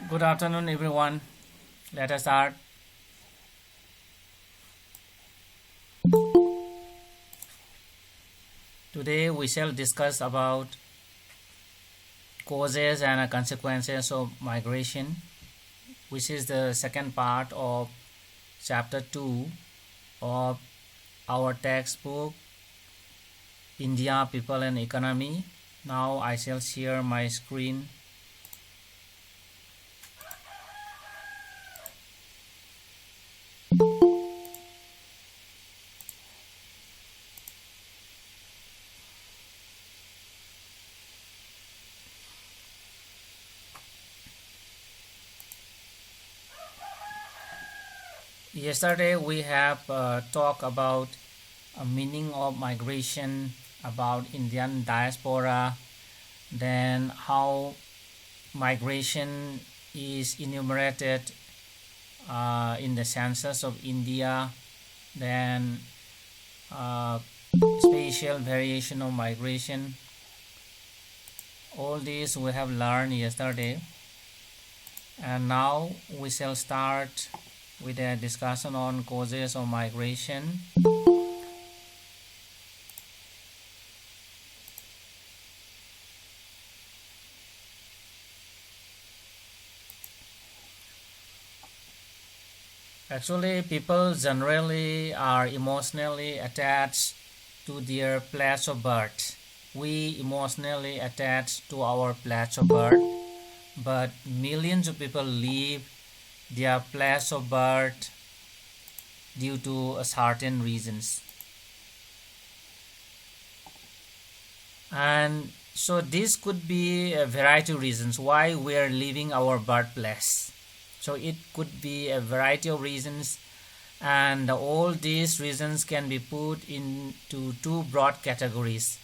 Good afternoon, everyone. Let us start. Today we shall discuss about causes and consequences of migration, which is the second part of chapter 2 of our textbook India, People and Economy. Now I shall share my screen. Yesterday we have talked about a meaning of migration, about Indian diaspora, then how migration is enumerated in the census of India, then spatial variation of migration. All these we have learned yesterday, and now we shall start with a discussion on causes of migration. Actually, people generally are emotionally attached to their place of birth. We emotionally attach to our place of birth, but millions of people leave their place of birth due to certain reasons. And so this could be a variety of reasons why we are leaving our birthplace. So it could be a variety of reasons, and all these reasons can be put into two broad categories.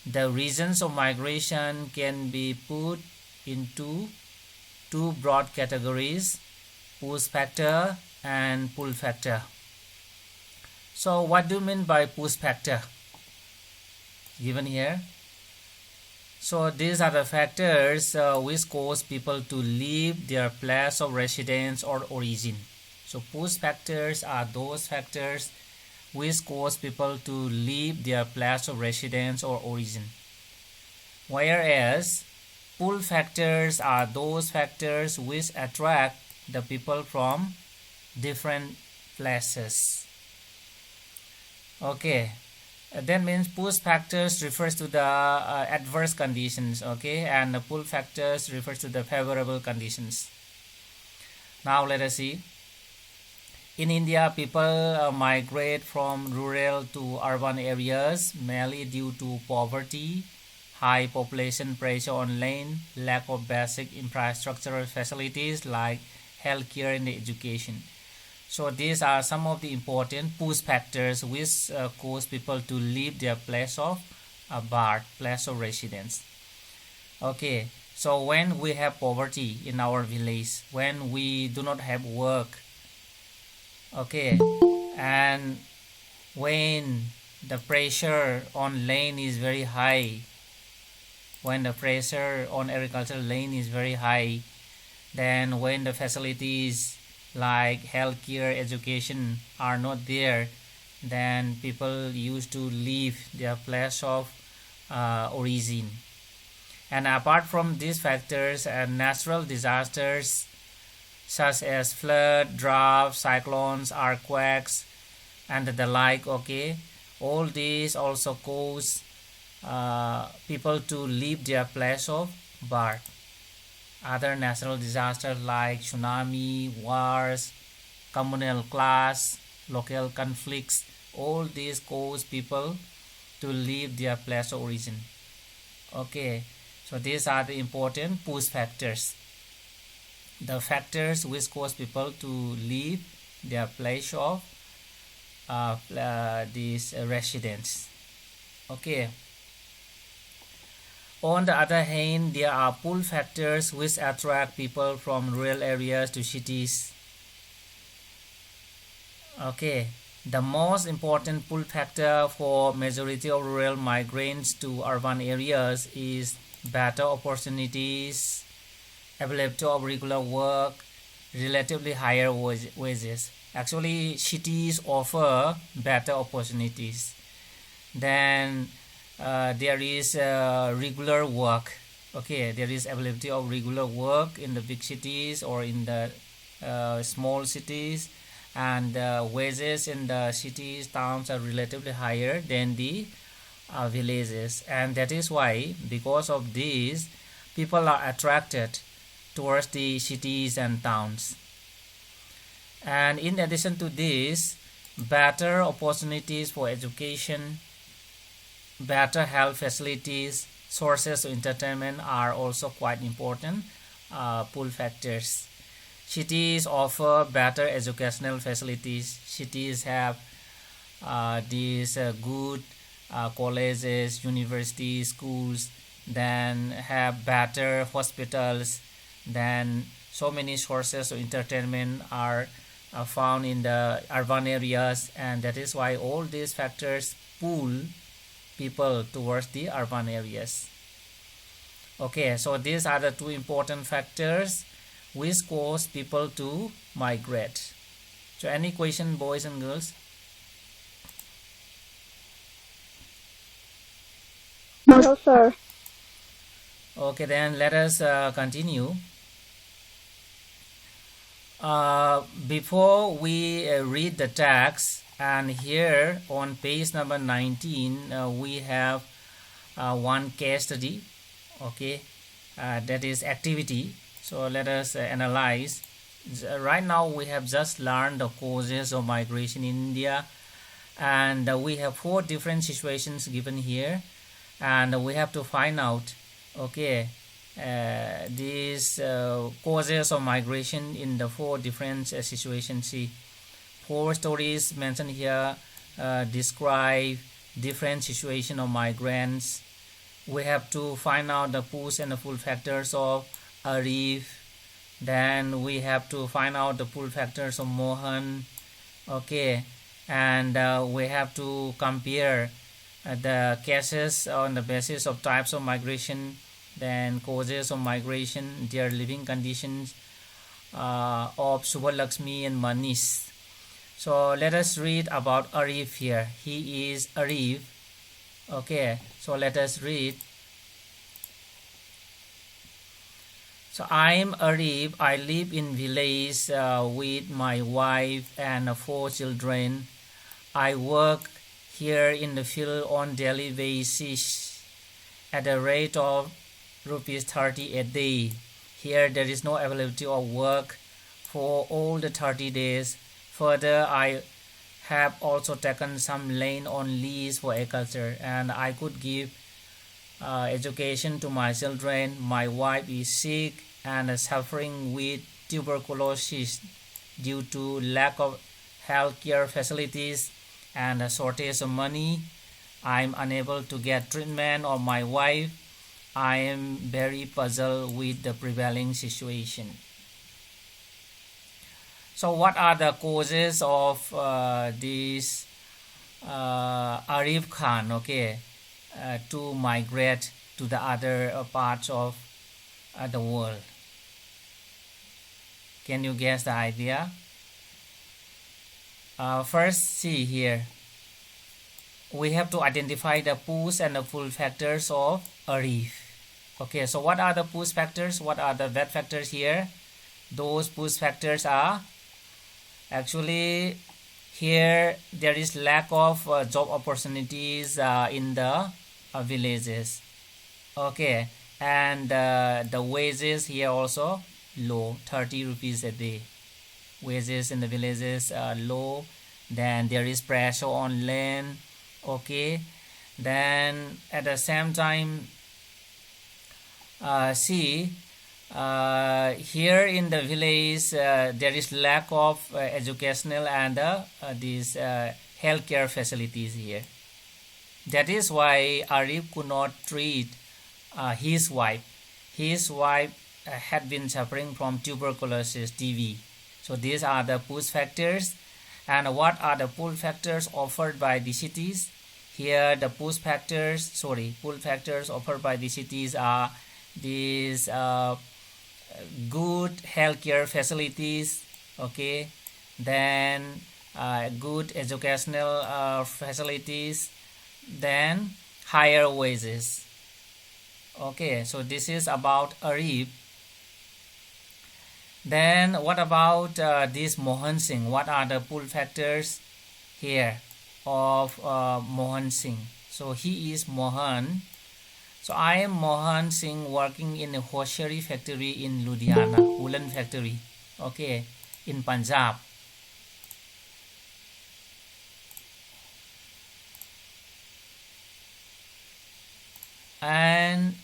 The reasons of migration can be put into two broad categories: push factor and pull factor. So what do you mean by push factor? Given here. So these are the factors which cause people to leave their place of residence or origin. So push factors are those factors which cause people to leave their place of residence or origin. Whereas pull factors are those factors which attract the people from different places. Okay, that means push factors refers to the adverse conditions, okay, and the pull factors refers to the favorable conditions. Now let us see. In India, people migrate from rural to urban areas mainly due to poverty, high population pressure on land, lack of basic infrastructural facilities like healthcare and education. So these are some of the important push factors which cause people to leave their place of birth, place of residence. Okay, so when we have poverty in our village, when we do not have work, okay, and when the pressure on land is very high, when the pressure on agricultural land is very high, then when the facilities like healthcare, education are not there, then people used to leave their place of origin. And apart from these factors, natural disasters such as flood, drought, cyclones, earthquakes, and the like, okay, all these also cause people to leave their place of birth. Other natural disasters like tsunami, wars, communal clash, local conflicts, all these cause people to leave their place of origin. Okay, so these are the important push factors, the factors which cause people to leave their place of this residence. Okay. On the other hand, there are pull factors which attract people from rural areas to cities. Okay, the most important pull factor for majority of rural migrants to urban areas is better opportunities, availability of regular work, relatively higher wages. Actually, cities offer better opportunities. Then there is regular work. Okay, there is availability of regular work in the big cities or in the small cities, and wages in the cities, towns are relatively higher than the villages, and that is why, because of this, people are attracted towards the cities and towns. And in addition to this, better opportunities for education, better health facilities, sources of entertainment are also quite important pull factors. Cities offer better educational facilities. Cities have these good colleges, universities, schools, then have better hospitals, then so many sources of entertainment are found in the urban areas, and that is why all these factors pull people towards the urban areas. Okay, so these are the two important factors which cause people to migrate. So any question, boys and girls? No, sir. Okay, then let us continue. Before we read the text, and here on page number 19 we have one case study. Okay, that is activity. So let us analyze. Right now we have just learned the causes of migration in India, and we have 4 different situations given here, and we have to find out, okay, these causes of migration in the 4 different situations. See, 4 stories mentioned here describe different situation of migrants. We have to find out the push and the pull factors of Arif. Then we have to find out the pull factors of Mohan. Okay, and we have to compare the cases on the basis of types of migration, then causes of migration, their living conditions of Subhalakshmi and Manish. So let us read about Arif here. He is Arif. Okay, so let us read. So I am Arif. I live in village with my wife and 4 children. I work here in the field on daily basis at a rate of rupees 30 a day. Here there is no availability of work for all the 30 days. Further, I have also taken some land on lease for agriculture, and I could give education to my children. My wife is sick and suffering with tuberculosis due to lack of healthcare facilities and a shortage of money. I am unable to get treatment of my wife. I am very puzzled with the prevailing situation. So what are the causes of this Arif Khan, okay, to migrate to the other parts of the world? Can you guess the idea? First, see here. We have to identify the push and the pull factors of Arif. Okay, so what are the push factors? What are the bad factors here? Those push factors are actually here there is lack of job opportunities in the villages. Okay, and the wages here also low, 30 rupees a day. Wages in the villages are low. Then there is pressure on land. Okay, then at the same time see here in the village there is lack of educational and these healthcare facilities here. That is why Arif could not treat his wife. His wife had been suffering from tuberculosis, TB. So these are the push factors. And what are the pull factors offered by the cities? Here the pull factors offered by the cities are these good healthcare facilities, okay, then good educational facilities, then higher wages. Okay, so this is about Arif. Then what about this Mohan Singh? What are the pull factors here of Mohan Singh? So he is Mohan. So I am Mohan Singh working in a hosiery factory in Ludhiana, woolen factory, okay, in Punjab. And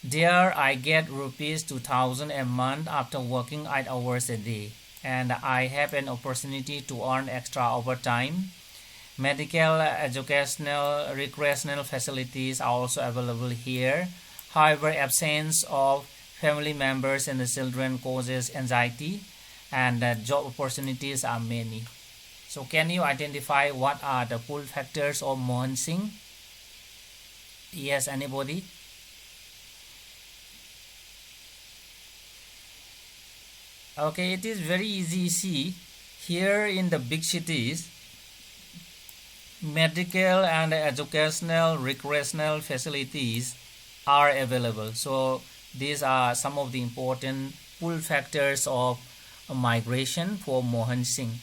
there I get rupees 2000 a month after working 8 hours a day, and I have an opportunity to earn extra overtime. Medical, educational, recreational facilities are also available here. However, absence of family members and the children causes anxiety, and job opportunities are many. So can you identify what are the pull factors of Mohan Singh? Yes, anybody? Okay, it is very easy. See, here in the big cities, medical and educational recreational facilities are available. So these are some of the important pull factors of migration for Mohan Singh.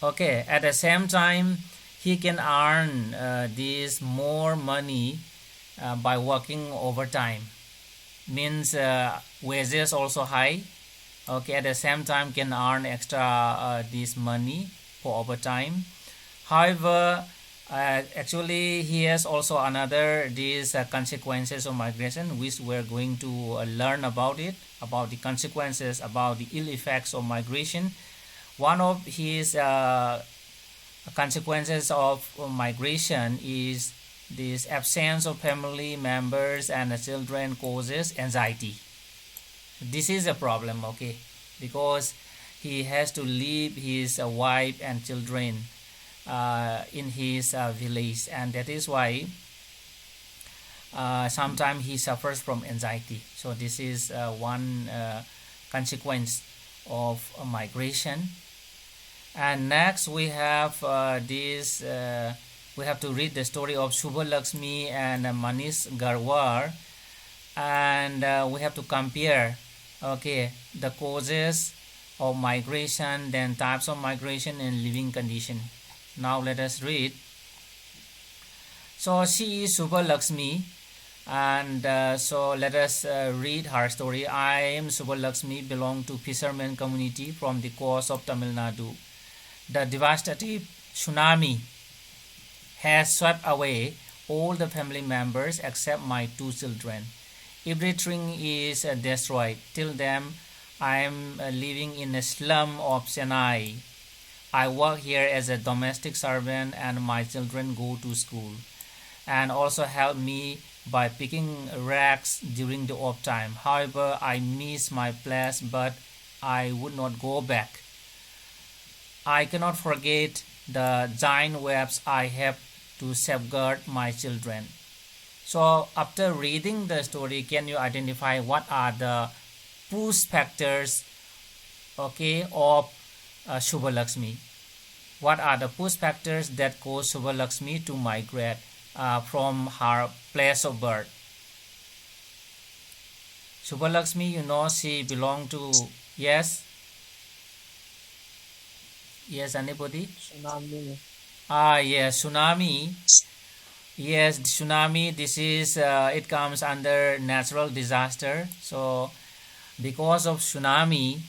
Okay, at the same time, he can earn this more money by working overtime. Means wages also high. Okay, at the same time can earn extra this money for overtime. However, actually he has also another these consequences of migration, which we're going to learn about it, about the consequences, about the ill effects of migration. One of his consequences of migration is this absence of family members and children causes anxiety. This is a problem, okay, because he has to leave his wife and children in his village, and that is why sometimes he suffers from anxiety. So this is one consequence of migration. And next we have this we have to read the story of Shubha Lakshmi and Manish Garwar, and we have to compare, okay, the causes of migration, then types of migration and living condition. Now let us read. So she is Shubha Lakshmi, and so let us read her story. I am Shubha Lakshmi, belong to fisherman community from the coast of Tamil Nadu. The devastating tsunami has swept away all the family members except my 2 children. Everything is destroyed. Till then, I am living in a slum of Chennai. I work here as a domestic servant, and my children go to school and also help me by picking rags during the off time. However, I miss my place, but I would not go back. I cannot forget the giant webs I have to safeguard my children. So after reading the story, can you identify what are the push factors, okay, of Shubha Lakshmi? What are the push factors that cause Shubha Lakshmi to migrate from her place of birth? Shubha Lakshmi, you know, she belonged to, yes? Yes, anybody? Tsunami. Yes, tsunami. Yes, tsunami, this is, it comes under natural disaster. So, because of tsunami,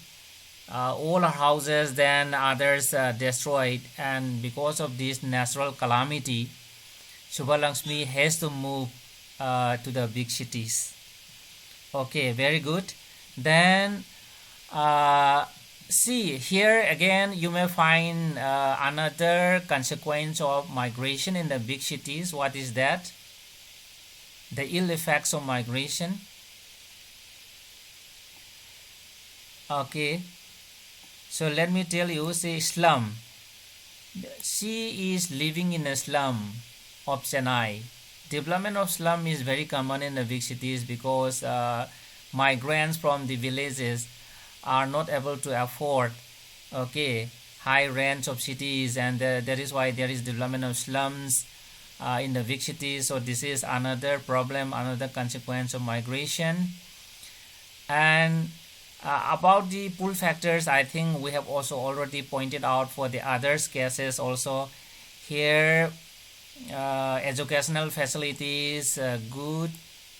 all our houses, then others destroyed, and because of this natural calamity, Shubha Lakshmi has to move to the big cities. Okay, very good. Then, see here again, you may find another consequence of migration in the big cities. What is that? The ill effects of migration. Okay, so let me tell you, say slum. She is living in a slum of Chennai. Development of slum is very common in the big cities because migrants from the villages are not able to afford, okay, high rents of cities, and that is why there is development of slums in the big cities. So this is another problem, another consequence of migration. And about the pull factors, I think we have also already pointed out for the others cases also. Here educational facilities good,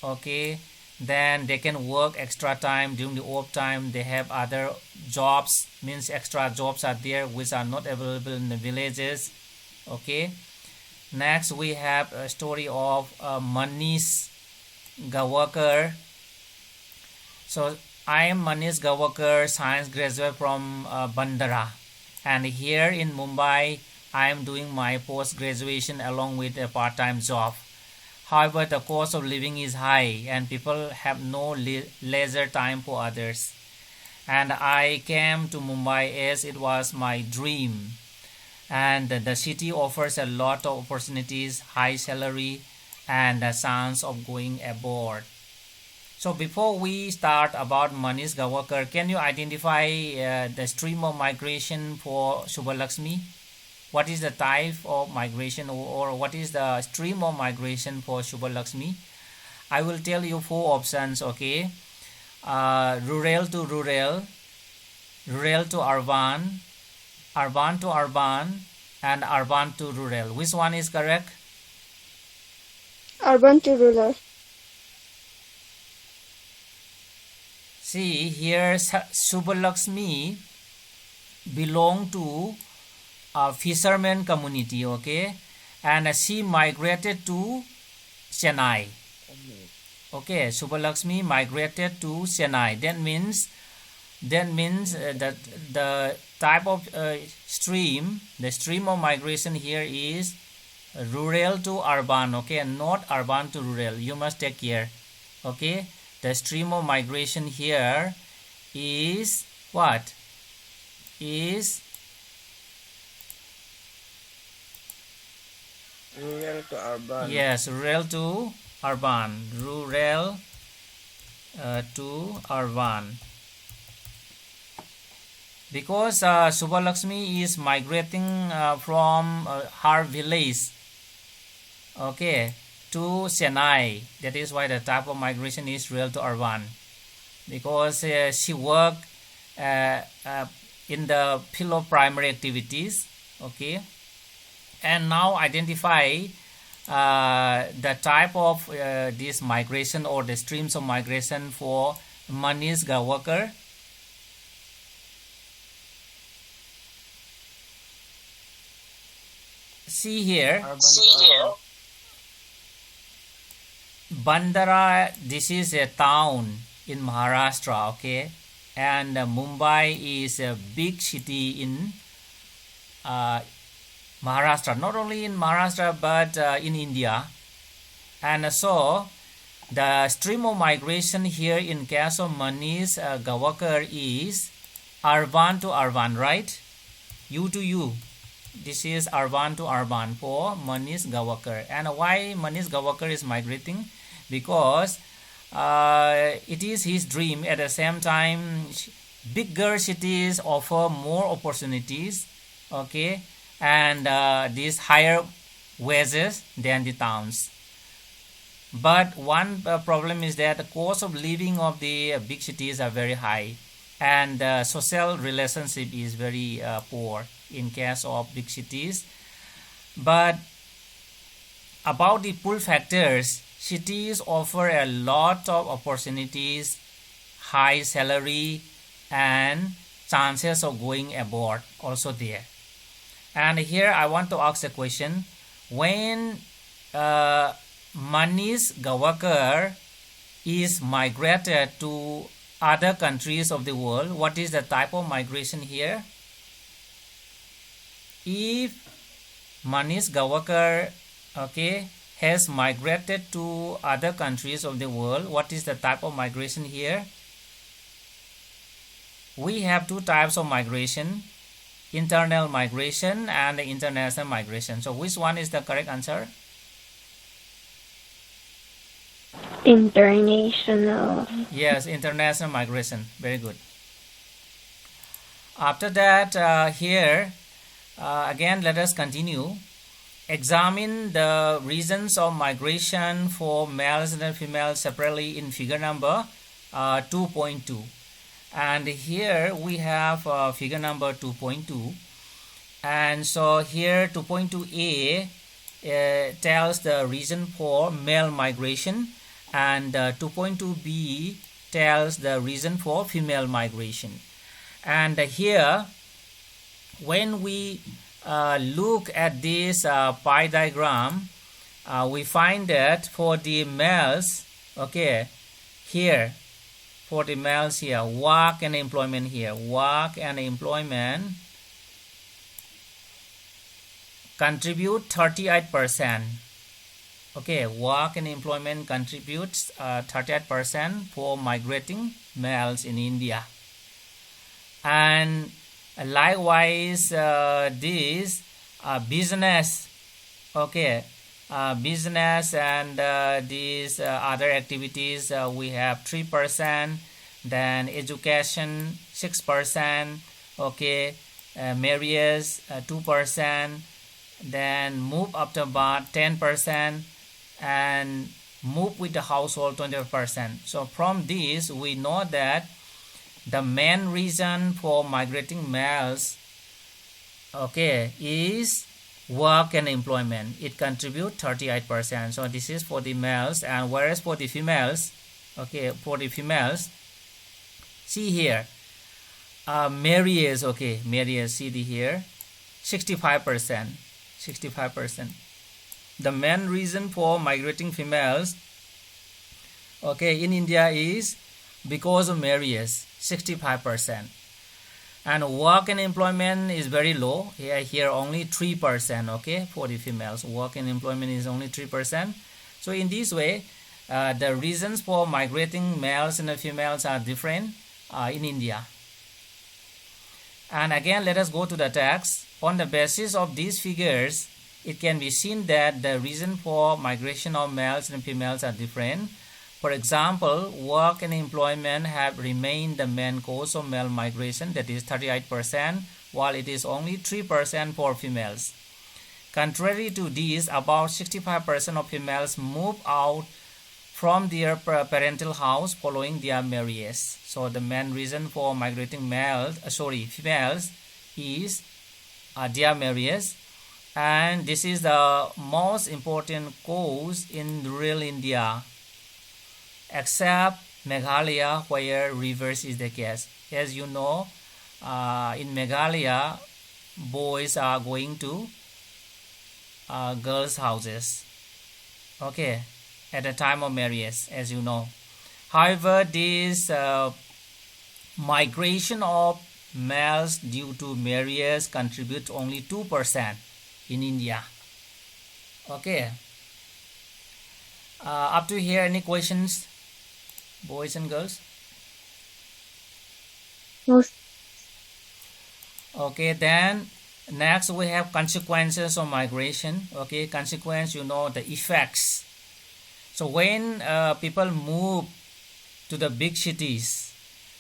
okay, then they can work extra time during the off time. They have other jobs, means extra jobs are there which are not available in the villages, okay. Next we have a story of Manish Gawakar. So I am Manish Gawakar, science graduate from Bandara, and here in Mumbai I am doing my post-graduation along with a part-time job. However, the cost of living is high and people have no leisure time for others. And I came to Mumbai as it was my dream. And the city offers a lot of opportunities, high salary, and a chance of going abroad. So before we start about Manish Gawakar, can you identify the stream of migration for Subbalakshmi? What is the type of migration, or what is the stream of migration for Subbalakshmi? I will tell you 4 options, okay. Rural to rural, rural to urban, urban to urban, and urban to rural. Which one is correct? Urban to rural. See here, Subbalakshmi belong to a fisherman community, okay, and she migrated to Chennai. Okay, Subbalakshmi migrated to Chennai. That means that the type of stream, the stream of migration here is rural to urban, okay, and not urban to rural. You must take care, okay. The stream of migration here is what? Is rural to urban. Yes, rural to urban. Rural to urban. Because Subbalakshmi is migrating from her village, okay, to Chennai. That is why the type of migration is rural to urban. Because she worked in the field of primary activities, okay. And now identify the type of this migration or the streams of migration for Manish Gawakar. See here, Bandara, this is a town in Maharashtra, okay, and Mumbai is a big city in Maharashtra, not only in Maharashtra but in India. And so the stream of migration here in case of Manish Gawakar is urban to urban, right? U to U. This is urban to urban for Manish Gawakar. And why Manish Gawakar is migrating? Because it is his dream. At the same time, bigger cities offer more opportunities, okay, and these higher wages than the towns. But one problem is that the cost of living of the big cities are very high, and social relationship is very poor in case of big cities. But about the pull factors, cities offer a lot of opportunities, high salary, and chances of going abroad also there. And here I want to ask a question. When Manish Gawakar is migrated to other countries of the world, what is the type of migration here? If Manish Gawakar, okay, has migrated to other countries of the world, what is the type of migration here? We have 2 types of migration, internal migration and international migration. So which one is the correct answer? International. Yes, international migration. Very good. After that, here again, let us continue. Examine the reasons of migration for males and females separately in figure number 2.2. And here we have figure number 2.2. And so here 2.2a tells the reason for male migration, and 2.2b tells the reason for female migration. And here when we look at this pie diagram, we find that for the males, okay, here for the males here, work and employment here, work and employment contribute 38%. Okay, work and employment contributes 38% for migrating males in India. And likewise, this business, okay, business and these other activities, we have 3%, then education 6%, okay, marriage 2%, then move after birth 10%, and move with the household 20%. So from this we know that the main reason for migrating males, okay, is work and employment. It contributes 38%. So this is for the males, and whereas for the females, okay, for the females, see here, marriage, okay, marriage, see here, 65%. 65%. The main reason for migrating females, okay, in India is because of marriage, 65%. And work and employment is very low. Here only 3%, okay, for the females. Work and employment is only 3%. So in this way, the reasons for migrating males and females are different in India. And again, let us go to the text. On the basis of these figures, it can be seen that the reason for migration of males and females are different. For example, work and employment have remained the main cause of male migration, that is 38%, while it is only 3% for females. Contrary to this, about 65% of females move out from their parental house following their marriage. So the main reason for migrating females is their marriage, and this is the most important cause in rural India, except Meghalaya, where reverse is the case. As you know, in Meghalaya, boys are going to girls' houses, okay, at the time of marriage, as you know. However, this migration of males due to marriage contributes only 2% in India. Okay. Up to here, any questions, boys and girls? No. Okay, then next we have consequences of migration. Okay, consequence, you know, the effects. So when people move to the big cities,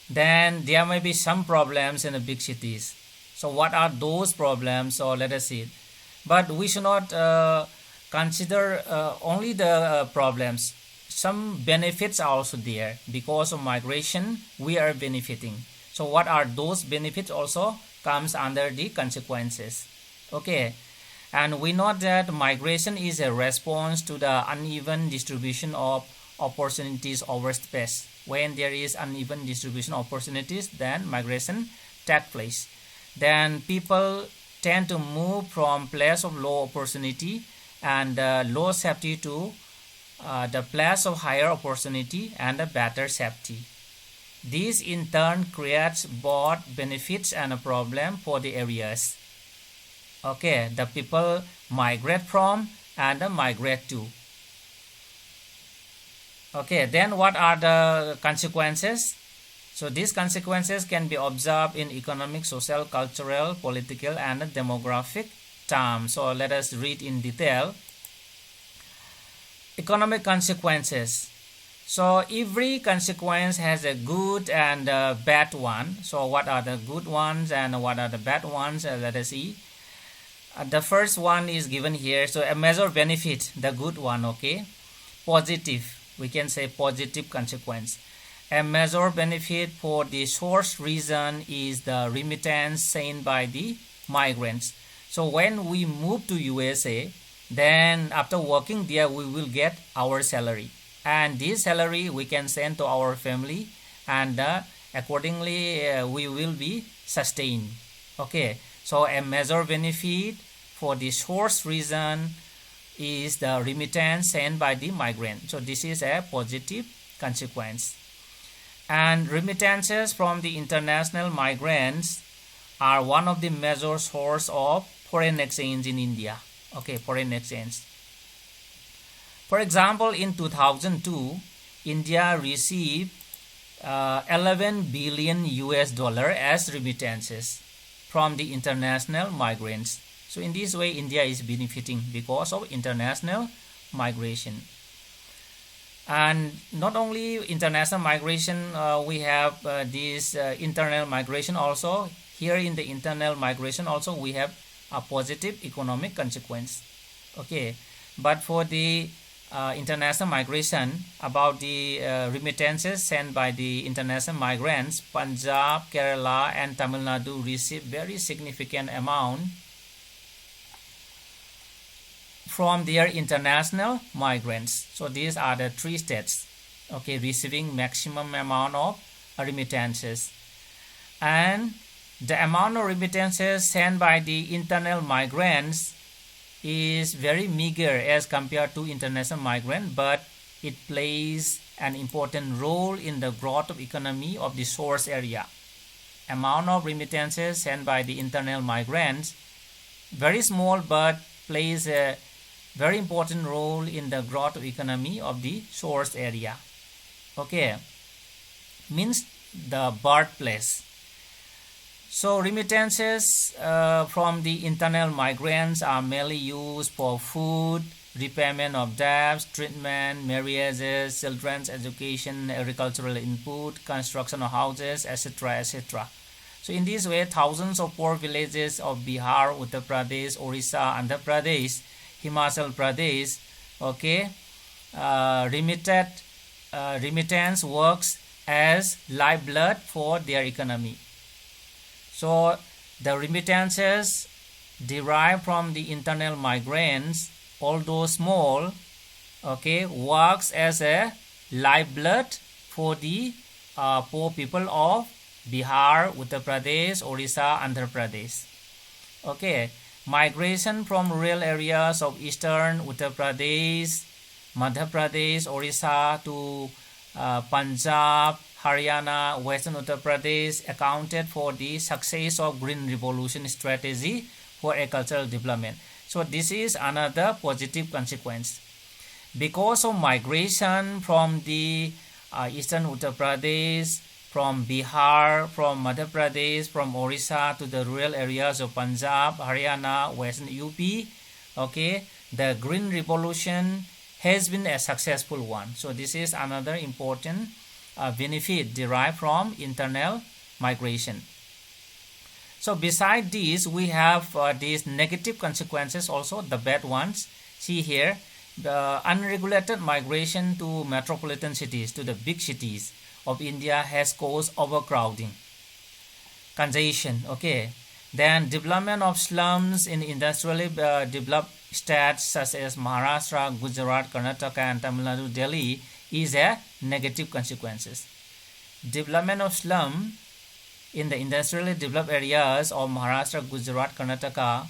then there may be some problems in the big cities. So what are those problems? So let us see. But we should not consider only the problems. Some benefits are also there. Because of migration, we are benefiting. So what are those benefits also comes under the consequences. Okay. And we know that migration is a response to the uneven distribution of opportunities over space. When there is uneven distribution of opportunities, then migration takes place. Then people tend to move from place of low opportunity and low safety to the place of higher opportunity and a better safety. This in turn creates both benefits and a problem for the areas. Okay, the people migrate from and migrate to. Okay, then what are the consequences? So these consequences can be observed in economic, social, cultural, political, and demographic terms. So let us read in detail. Economic consequences. So every consequence has a good and a bad one. So what are the good ones and what are the bad ones? Let us see. The first one is given here. So a major benefit, the good one, okay? Positive, we can say positive consequence. A major benefit for the source region is the remittance sent by the migrants. So when we move to USA, then after working there, we will get our salary. And this salary we can send to our family, and accordingly we will be sustained. Okay, so a major benefit for the source region is the remittance sent by the migrant. So this is a positive consequence. And remittances from the international migrants are one of the major source of foreign exchange in India. Okay, foreign exchange. For example, in 2002, India received 11 billion US dollar as remittances from the international migrants. So in this way, India is benefiting because of international migration. And not only international migration, we have this internal migration also. Here in the internal migration also we have a positive economic consequence. Okay, but for the international migration, about the remittances sent by the international migrants, Punjab, Kerala and Tamil Nadu receive very significant amount from their international migrants. So these are the three states, okay, receiving maximum amount of remittances. And the amount of remittances sent by the internal migrants is very meager as compared to international migrant, but it plays an important role in the growth of economy of the source area. Amount of remittances sent by the internal migrants, very small, but plays a very important role in the growth of economy of the source area. Okay, means the birthplace. So remittances from the internal migrants are mainly used for food, repayment of debts, treatment, marriages, children's education, agricultural input, construction of houses, etc., etc. So in this way, thousands of poor villages of Bihar, Uttar Pradesh, Orissa, Andhra Pradesh, Himachal Pradesh, okay, remittance works as lifeblood for their economy. So the remittances derived from the internal migrants, although small, okay, works as a lifeblood for the poor people of Bihar, Uttar Pradesh, Orissa, Andhra Pradesh. Okay, migration from rural areas of eastern Uttar Pradesh, Madhya Pradesh, Orissa to Punjab, Haryana, Western Uttar Pradesh accounted for the success of Green Revolution strategy for agricultural development. So this is another positive consequence. Because of migration from the Eastern Uttar Pradesh, from Bihar, from Madhya Pradesh, from Orissa to the rural areas of Punjab, Haryana, Western UP, okay, the Green Revolution has been a successful one. So this is another important benefit derived from internal migration. So beside this, we have these negative consequences also, the bad ones. See here, the unregulated migration to metropolitan cities, to the big cities of India has caused overcrowding, congestion, okay. Then development of slums in industrially developed states such as Maharashtra, Gujarat, Karnataka and Tamil Nadu, Delhi is a negative consequences. Development of slum in the industrially developed areas of Maharashtra, Gujarat, Karnataka,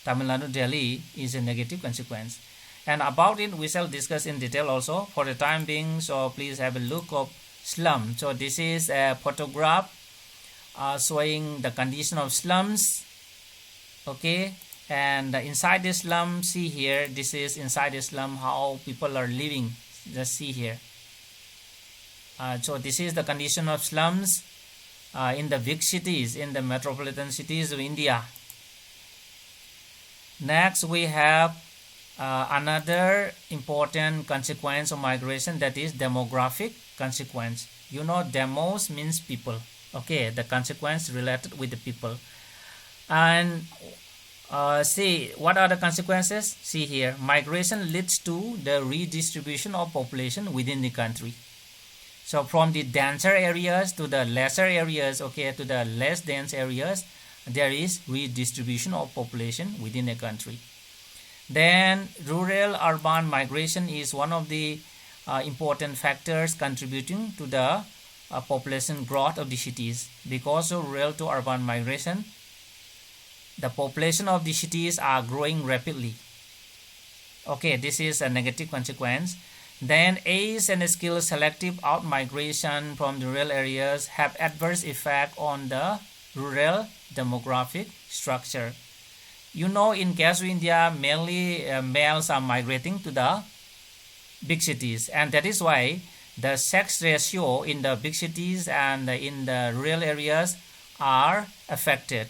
Tamil Nadu, Delhi is a negative consequence. And about it we shall discuss in detail also for the time being. So please have a look of slum. So this is a photograph showing the condition of slums, okay. And inside the slum, see here, this is inside the slum how people are living. Just see here. So this is the condition of slums in the big cities, in the metropolitan cities of India. Next we have another important consequence of migration, that is demographic consequence. You know, demos means people. Okay, the consequence related with the people. And see, what are the consequences? See here, migration leads to the redistribution of population within the country. So from the denser areas to the lesser areas, okay, to the less dense areas, there is redistribution of population within a country. Then rural-urban migration is one of the important factors contributing to the population growth of the cities. Because of rural to urban migration, the population of the cities are growing rapidly. Okay, this is a negative consequence. Then age and skill selective out-migration from the rural areas have adverse effect on the rural demographic structure. You know, in case of India, mainly males are migrating to the big cities, and that is why the sex ratio in the big cities and in the rural areas are affected.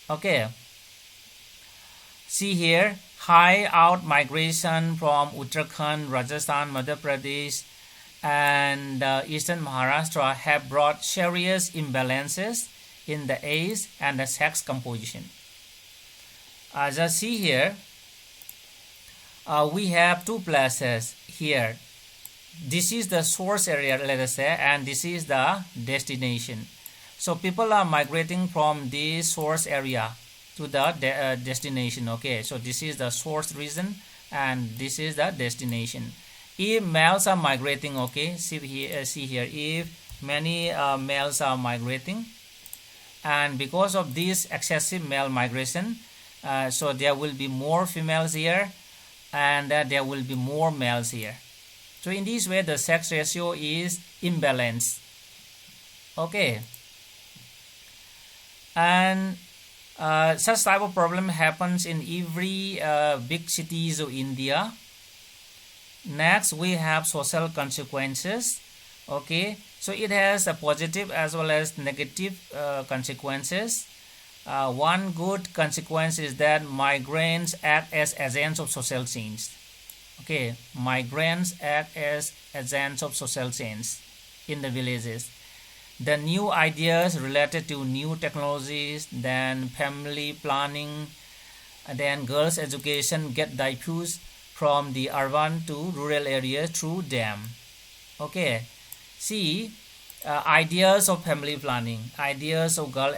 Okay, see here, high out migration from Uttarakhand, Rajasthan, Madhya Pradesh and eastern Maharashtra have brought serious imbalances in the age and the sex composition. As I see here, we have two places here. This is the source area, let us say, and this is the destination. So people are migrating from the source area to the destination. Okay, so this is the source region and this is the destination. If males are migrating, okay, see here, if many males are migrating, and because of this excessive male migration, so there will be more females here and there will be more males here. So in this way the sex ratio is imbalanced. Okay, and such type of problem happens in every big cities of India. Next we have social consequences. Okay, so it has a positive as well as negative consequences. One good consequence is that migrants act as agents of social change. Okay, migrants act as agents of social change in the villages. The new ideas related to new technologies, then family planning, then girls' education get diffused from the urban to rural areas through them. Okay, see, ideas of family planning, ideas of girl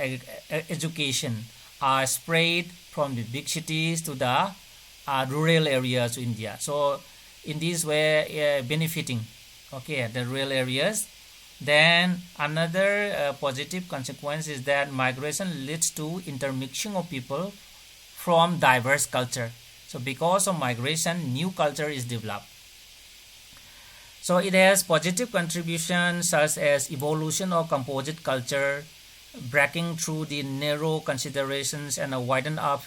education are spread from the big cities to the rural areas of India. So in this way benefiting, okay, the rural areas. Then another positive consequence is that migration leads to intermixing of people from diverse culture. So because of migration, new culture is developed. So it has positive contributions such as evolution of composite culture, breaking through the narrow considerations and widen up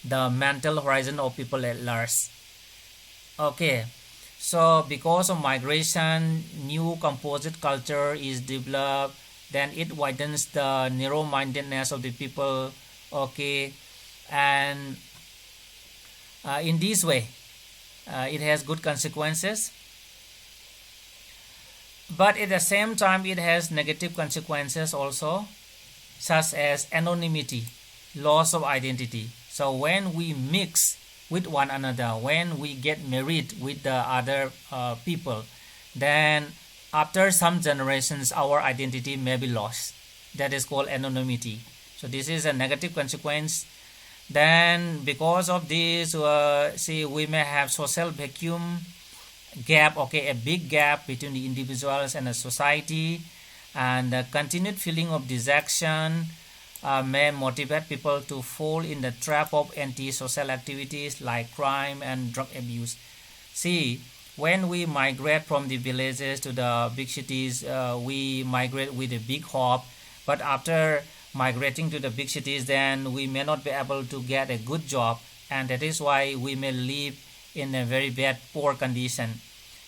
the mental horizon of people at large. Okay, so because of migration, new composite culture is developed, then it widens the narrow-mindedness of the people. Okay, and in this way, it has good consequences. But at the same time, it has negative consequences also, such as anonymity, loss of identity. So when we mix with one another, when we get married with the other people, then after some generations, our identity may be lost. That is called anonymity. So this is a negative consequence. Then because of this, see, we may have social vacuum, gap, okay, a big gap between the individuals and the society, and the continued feeling of dejection may motivate people to fall in the trap of anti-social activities like crime and drug abuse. See, when we migrate from the villages to the big cities, we migrate with a big hope, but after migrating to the big cities, then we may not be able to get a good job, and that is why we may live in a very bad, poor condition.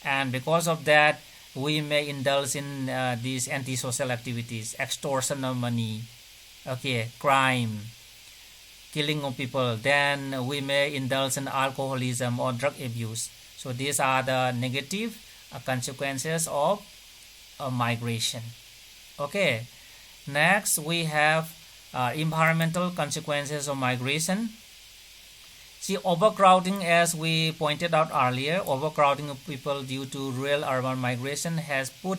And because of that, we may indulge in these antisocial activities, extortion of money, okay, crime, killing of people, then we may indulge in alcoholism or drug abuse. So these are the negative consequences of migration. Okay, next we have environmental consequences of migration. See, overcrowding, as we pointed out earlier, overcrowding of people due to rural urban migration has put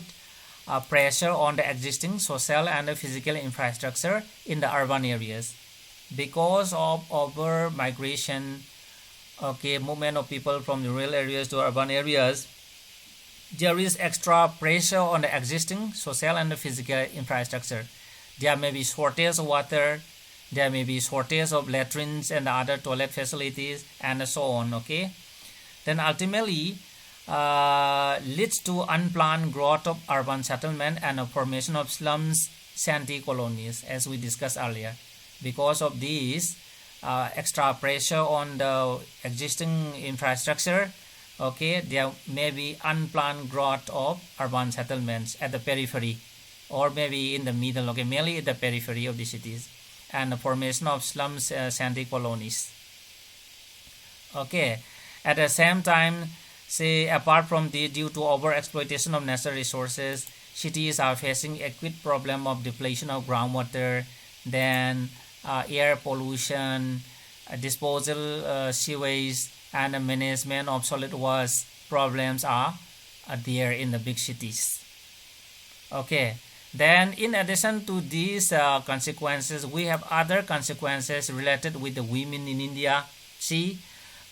pressure on the existing social and physical infrastructure in the urban areas. Because of over migration, movement of people from the rural areas to urban areas, there is extra pressure on the existing social and physical infrastructure. There may be shortage of water, there may be shortage of latrines and other toilet facilities, and so on. Okay, then ultimately leads to unplanned growth of urban settlement and a formation of slums, shanty colonies, as we discussed earlier. Because of these extra pressure on the existing infrastructure, there may be unplanned growth of urban settlements at the periphery, or maybe in the middle, mainly at the periphery of the cities, and the formation of slums, shanty colonies. At the same time, say, apart from the due to overexploitation of natural resources, cities are facing acute problem of depletion of groundwater, then air pollution, disposal sewage, and the management of solid waste problems are there in the big cities. Then in addition to these consequences, we have other consequences related with the women in India. See,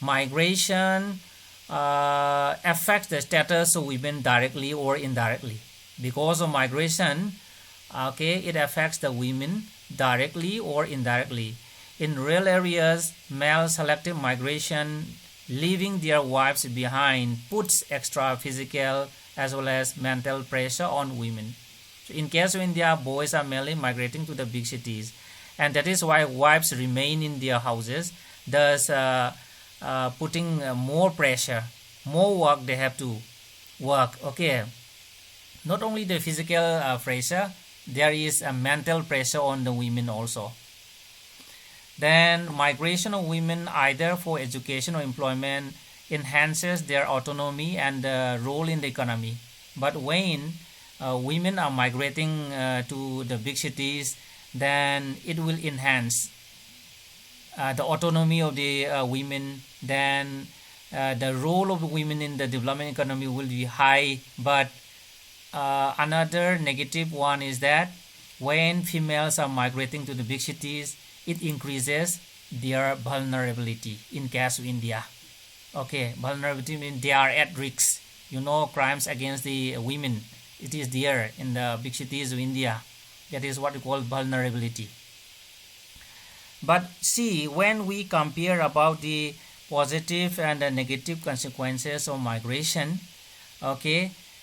migration affects the status of women directly or indirectly. Because of migration, it affects the women directly or indirectly. In rural areas, male selective migration, leaving their wives behind, puts extra physical as well as mental pressure on women. So in case of India, boys are mainly migrating to the big cities, and that is why wives remain in their houses, thus putting more pressure, more work they have to work. Not only the physical pressure, there is a mental pressure on the women also. Then migration of women either for education or employment enhances their autonomy and role in the economy. But when women are migrating to the big cities, then it will enhance the autonomy of the women. Then the role of women in the development economy will be high. But another negative one is that when females are migrating to the big cities, it increases their vulnerability. In case of India, vulnerability means they are at risk. Crimes against the women, it is there in the big cities of India. That is what we call vulnerability. But see, when we compare about the positive and the negative consequences of migration,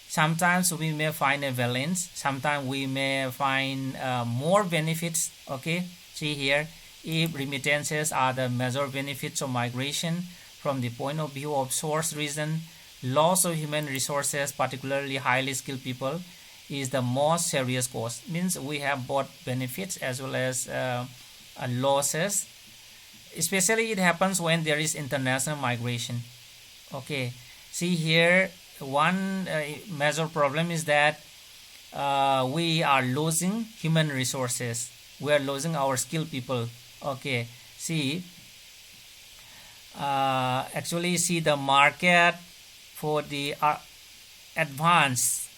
sometimes we may find a balance, sometimes we may find more benefits. See here, if remittances are the major benefits of migration from the point of view of source reason, loss of human resources, particularly highly skilled people, is the most serious cost. Means we have both benefits as well as losses. Especially it happens when there is international migration. See here, one major problem is that we are losing human resources. We are losing our skilled people. See, actually see the market for the advanced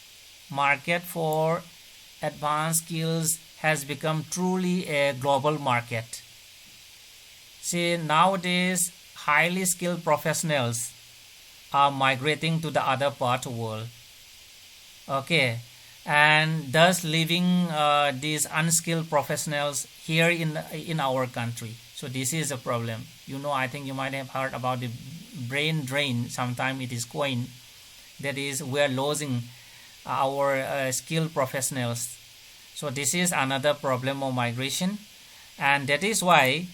skills has become truly a global market. See, nowadays highly skilled professionals are migrating to the other part of the world. And thus leaving these unskilled professionals here in our country. So this is a problem. I think you might have heard about the brain drain. Sometimes it is coined. That is, we are losing our skilled professionals. So this is another problem of migration, and that is why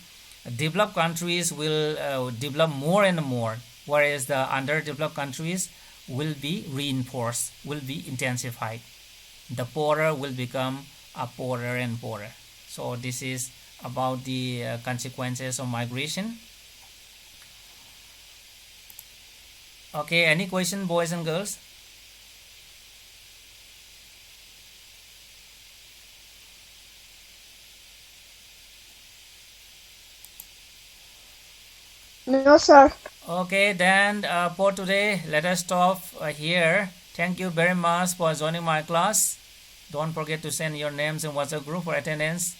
developed countries will develop more and more, whereas the underdeveloped countries will be reinforced, will be intensified. The poorer will become poorer and poorer. So this is about the consequences of migration. Okay, any question, boys and girls? No, sir. Okay, then for today, let us stop here. Thank you very much for joining my class. Don't forget to send your names in WhatsApp group for attendance.